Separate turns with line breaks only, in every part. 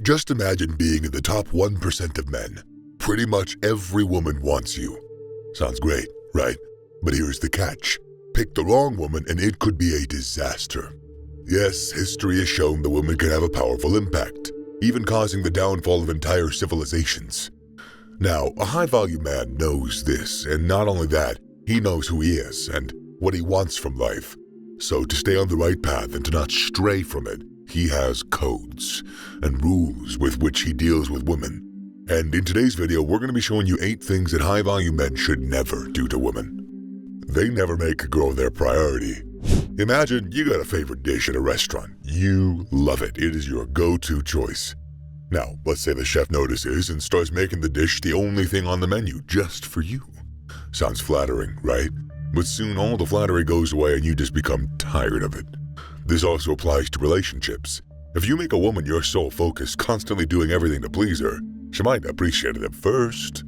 Just imagine being in the top 1% of men. Pretty much every woman wants you. Sounds great, right? But here's the catch. Pick the wrong woman and it could be a disaster. Yes, history has shown the woman can have a powerful impact, even causing the downfall of entire civilizations. Now, a high-value man knows this, and not only that, he knows who he is and what he wants from life. So to stay on the right path and to not stray from it, he has codes and rules with which he deals with women. And in today's video, we're going to be showing you 8 things that high-value men should never do to women. They never make a girl their priority. Imagine you got a favorite dish at a restaurant. You love it. It is your go-to choice. Now, let's say the chef notices and starts making the dish the only thing on the menu just for you. Sounds flattering, right? But soon all the flattery goes away and you just become tired of it. This also applies to relationships. If you make a woman your sole focus, constantly doing everything to please her, she might appreciate it at first.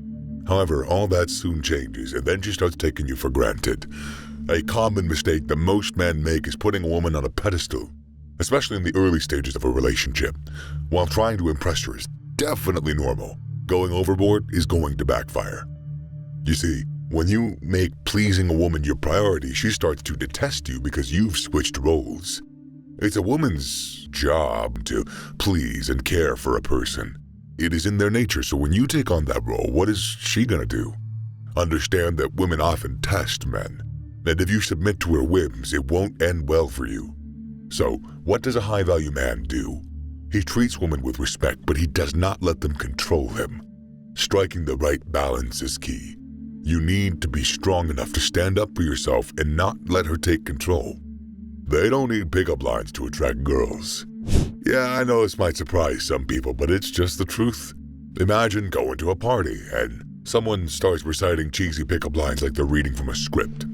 However, all that soon changes and then she starts taking you for granted. A common mistake that most men make is putting a woman on a pedestal, especially in the early stages of a relationship. While trying to impress her is definitely normal, going overboard is going to backfire. You see, when you make pleasing a woman your priority, she starts to detest you because you've switched roles. It's a woman's job to please and care for a person. It is in their nature, so when you take on that role, what is she gonna do? Understand that women often test men, and if you submit to her whims, it won't end well for you. So, what does a high-value man do? He treats women with respect, but he does not let them control him. Striking the right balance is key. You need to be strong enough to stand up for yourself and not let her take control. They don't need pickup lines to attract girls. Yeah, I know this might surprise some people, but it's just the truth. Imagine going to a party and someone starts reciting cheesy pickup lines like they're reading from a script.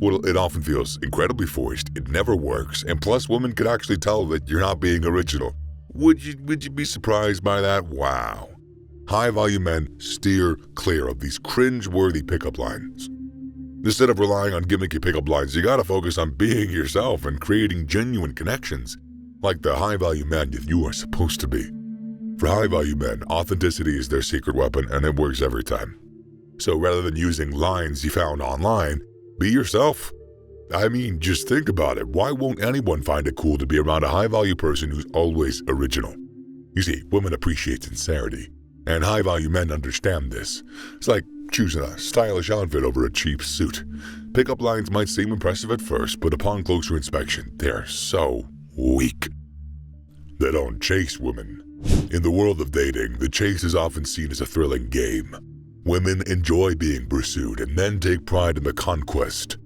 Well, it often feels incredibly forced, it never works, and plus women could actually tell that you're not being original. Would you be surprised by that? Wow. High-value men steer clear of these cringe-worthy pickup lines. Instead of relying on gimmicky pickup lines, you gotta focus on being yourself and creating genuine connections, like the high-value man that you are supposed to be. For high-value men, authenticity is their secret weapon, and it works every time. So rather than using lines you found online, be yourself. I mean, just think about it. Why won't anyone find it cool to be around a high-value person who's always original? You see, women appreciate sincerity, and high-value men understand this. It's like choosing a stylish outfit over a cheap suit. Pickup lines might seem impressive at first, but upon closer inspection, they're so weak. They don't chase women. In the world of dating, the chase is often seen as a thrilling game. Women enjoy being pursued, and men take pride in the conquest.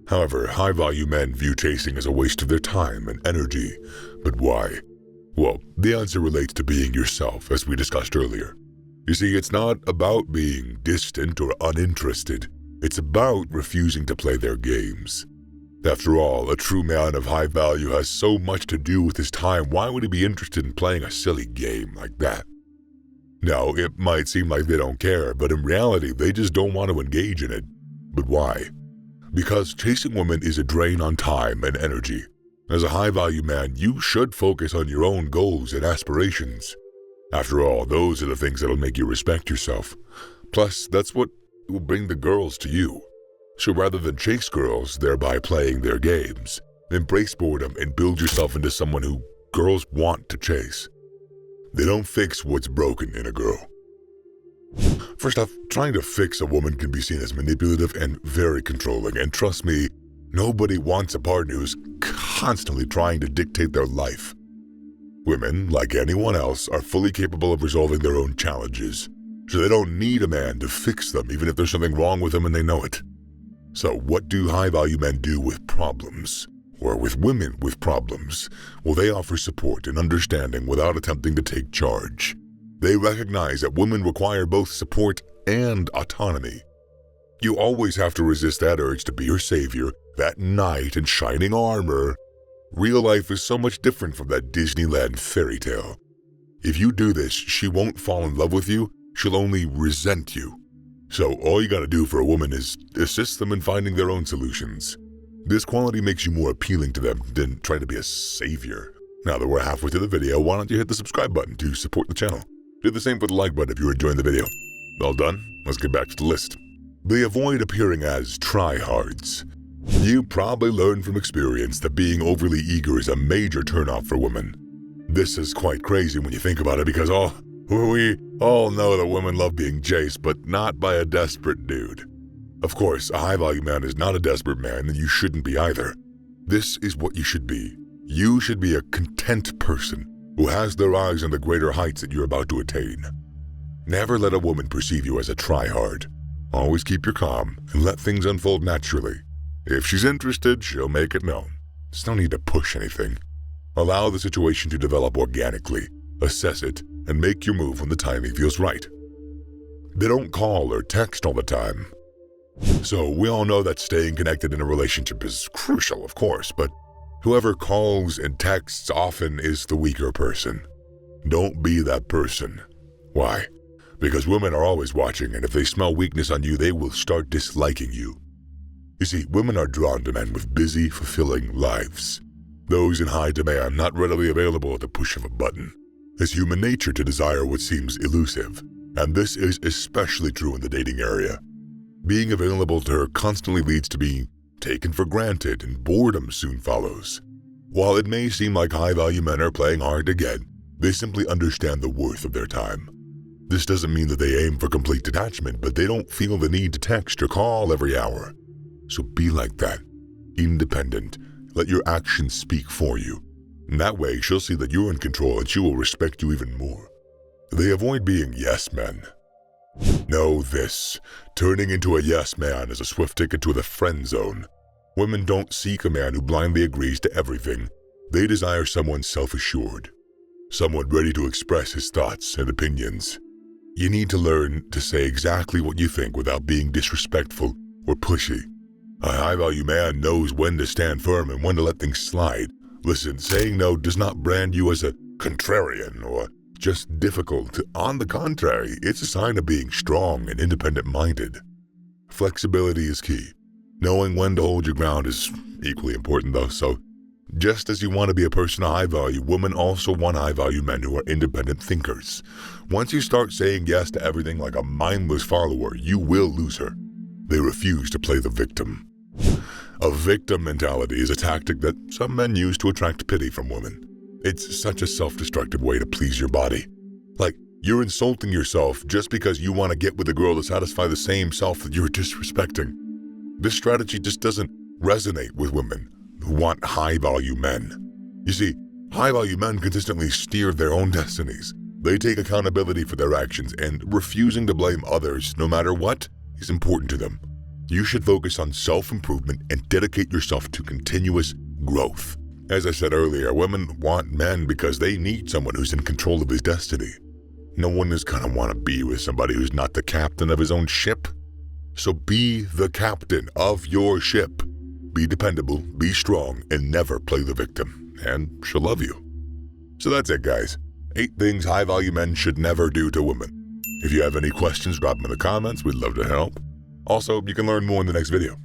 However, high-value men view chasing as a waste of their time and energy. But why? Well, the answer relates to being yourself, as we discussed earlier. You see, it's not about being distant or uninterested. It's about refusing to play their games. After all, a true man of high value has so much to do with his time. Why would he be interested in playing a silly game like that? Now, it might seem like they don't care, but in reality, they just don't want to engage in it. But why? Because chasing women is a drain on time and energy. As a high-value man, you should focus on your own goals and aspirations. After all, those are the things that'll make you respect yourself. Plus, that's what will bring the girls to you. So rather than chase girls, thereby playing their games, embrace boredom and build yourself into someone who girls want to chase. They don't fix what's broken in a girl. First off, trying to fix a woman can be seen as manipulative and very controlling, and trust me, nobody wants a partner who's constantly trying to dictate their life. Women, like anyone else, are fully capable of resolving their own challenges, so they don't need a man to fix them, even if there's something wrong with them and they know it. So what do high-value men do with problems? Or with women with problems? Well, they offer support and understanding without attempting to take charge. They recognize that women require both support and autonomy. You always have to resist that urge to be her savior, that knight in shining armor. Real life is so much different from that Disneyland fairy tale. If you do this, she won't fall in love with you, she'll only resent you. So all you gotta do for a woman is assist them in finding their own solutions. This quality makes you more appealing to them than trying to be a savior. Now that we're halfway through the video, why don't you hit the subscribe button to support the channel? Do the same with the like button if you're enjoying the video. All done? Let's get back to the list. They avoid appearing as tryhards. You probably learned from experience that being overly eager is a major turnoff for women. This is quite crazy when you think about it because we all know that women love being chased, but not by a desperate dude. Of course, a high-value man is not a desperate man, and you shouldn't be either. This is what you should be. You should be a content person who has their eyes on the greater heights that you're about to attain. Never let a woman perceive you as a tryhard. Always keep your calm and let things unfold naturally. If she's interested, she'll make it known. There's no need to push anything. Allow the situation to develop organically, assess it, and make your move when the timing feels right. They don't call or text all the time. So we all know that staying connected in a relationship is crucial, of course, but whoever calls and texts often is the weaker person. Don't be that person. Why? Because women are always watching, and if they smell weakness on you, they will start disliking you. You see, women are drawn to men with busy, fulfilling lives. Those in high demand, not readily available at the push of a button. It's human nature to desire what seems elusive, and this is especially true in the dating area. Being available to her constantly leads to being taken for granted, and boredom soon follows. While it may seem like high-value men are playing hard to get, they simply understand the worth of their time. This doesn't mean that they aim for complete detachment, but they don't feel the need to text or call every hour. So be like that, independent. Let your actions speak for you. In that way, she'll see that you're in control and she will respect you even more. They avoid being yes men. Know this, turning into a yes man is a swift ticket to the friend zone. Women don't seek a man who blindly agrees to everything. They desire someone self-assured, someone ready to express his thoughts and opinions. You need to learn to say exactly what you think without being disrespectful or pushy. A high-value man knows when to stand firm and when to let things slide. Listen, saying no does not brand you as a contrarian or just difficult. On the contrary, it's a sign of being strong and independent-minded. Flexibility is key. Knowing when to hold your ground is equally important, though, so just as you want to be a person of high value, women also want high-value men who are independent thinkers. Once you start saying yes to everything like a mindless follower, you will lose her. They refuse to play the victim. A victim mentality is a tactic that some men use to attract pity from women. It's such a self-destructive way to please your body. Like, you're insulting yourself just because you want to get with a girl to satisfy the same self that you're disrespecting. This strategy just doesn't resonate with women who want high-value men. You see, high-value men consistently steer their own destinies. They take accountability for their actions, and refusing to blame others, no matter what, is important to them. You should focus on self-improvement and dedicate yourself to continuous growth. As I said earlier, women want men because they need someone who's in control of his destiny. No one is gonna want to be with somebody who's not the captain of his own ship. So be the captain of your ship. Be dependable, be strong, and never play the victim, and she'll love you. So that's it, guys. 8 things high-value men should never do to women. If you have any questions, drop them in the comments. We'd love to help. Also, you can learn more in the next video.